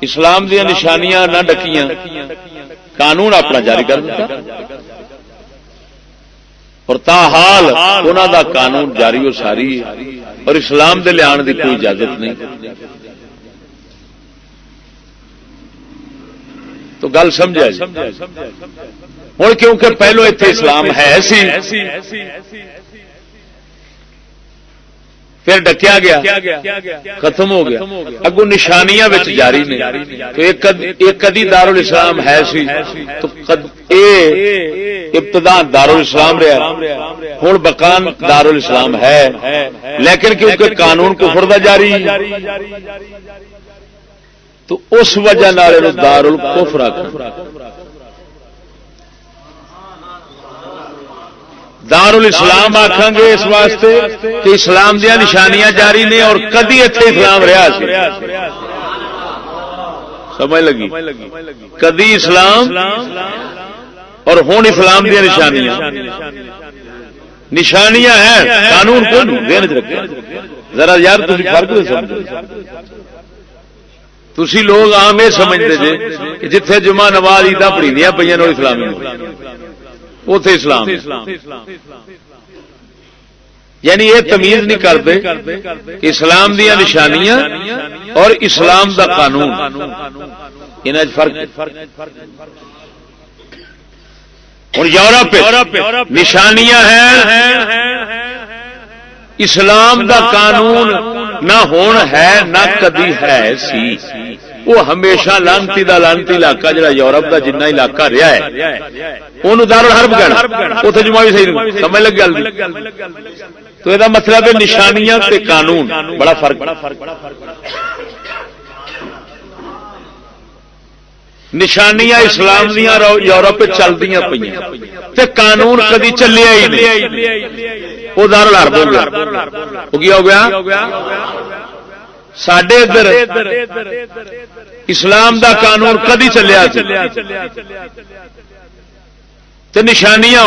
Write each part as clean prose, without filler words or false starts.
اسلام دیا نشانیاں نہ ڈکیاں، قانون اپنا جاری کر دیتا، اور تاحال انہوں دا قانون جاری و ساری اور اسلام دے لے آن دی کوئی اجازت نہیں۔ تو گل سمجھا جی ہوں، کیونکہ پہلو اتنے اسلام ہے سی، پھر ڈکیا گیا، ختم ہو گیا، اگوں نشانیاں وچ جاری نے، تو ایک کدی دارالاسلام ہے سی، تو ابتدا دارالاسلام رہا، ہوں بقان دارالاسلام ہے، لیکن کیونکہ قانون کفر دا جاری، تو اس وجہ نال دارالکفر آکھنا۔ دارالاسلام آکھاں گے اس واسطے کہ اسلام دیا نشانیاں جاری نے اور کدی اتنے اسلام رہا سی، سمجھ لگی؟ کدی اسلام اور ہوں اسلام دیا نشانیاں ہیں، قانون کو ذہن چ رکھے ذرا یار، تسی فرق نہیں سمجھو۔ تسی لوگ عام یہ سمجھتے جے کہ جتھے جمعہ نماز عیداں پڑھیندیاں پئیاں نے اسلامی اوتھے اسلام، یعنی یہ تمیز نہیں کرتے کہ اسلام دیا نشانیاں اور اسلام دا قانون انہاں فرق۔ ہوں یورپ نشانیاں ہیں، اسلام دا قانون نہ ہون ہے نہ کدی ہے سی، وہ ہمیشہ لانتی دا لانتی علاقہ جڑا یورپ دا جنہ علاقہ رہا ہے انہوں دارالحرب کہنا، اتنے جمعہ بھی صحیح نہیں سمجھ لگ گل۔ تو یہ مطلب ہے نشانیاں تے قانون بڑا فرق۔ نشانیاں اسلام دیا یورپ چلدیاں پئیاں تے قانون کدی چلیا ہی نہیں، وہ دارالحرب ہو گیا، وہ کیا ہو گیا؟ ساڈے ادھر اسلام دا قانون کدی چلیا تے نشانیاں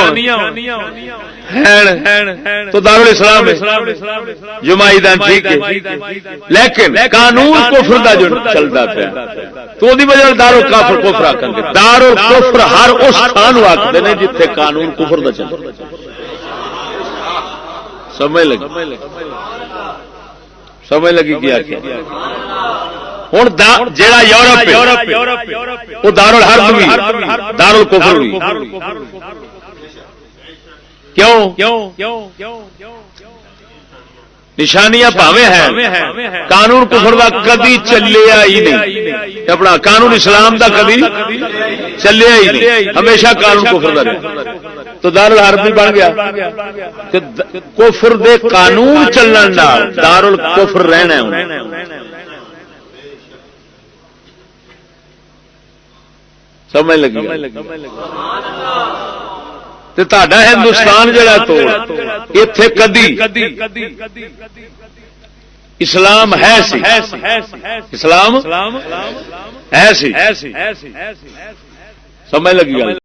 تو دارالاسلام جمعہ عیداں ٹھیک ہے، لیکن قانون کفر دا جو چلتا پیا تو دی وجہ دارالکفر کفر آکھن گے۔ دارالکفر ہر اس تھان آکھدے نے جتھے قانون کفر دا چلتا۔ سمجھ لگی کیا کیا؟ ہوں جہاں یورپ وہ دارالحرب بھی دارالکفر بھی، کیوں؟ نشانیاں پاویں ہیں، قانون کفر دا کدی چلیا ہی نہیں، اپنا قانون اسلام دا کدی چلیا ہی نہیں، ہمیشہ قانون کفر دا رہا۔ تو دارالحرب بھی بن گیا، کفر دے قانون چلن نال دارالکفر رہنا ہے۔ سمجھ لگی؟ تہاڈا ہندوستان جڑا تو ایتھے کدی اسلام ہے سی، اسلام ہے سی، سمجھ لگی گل؟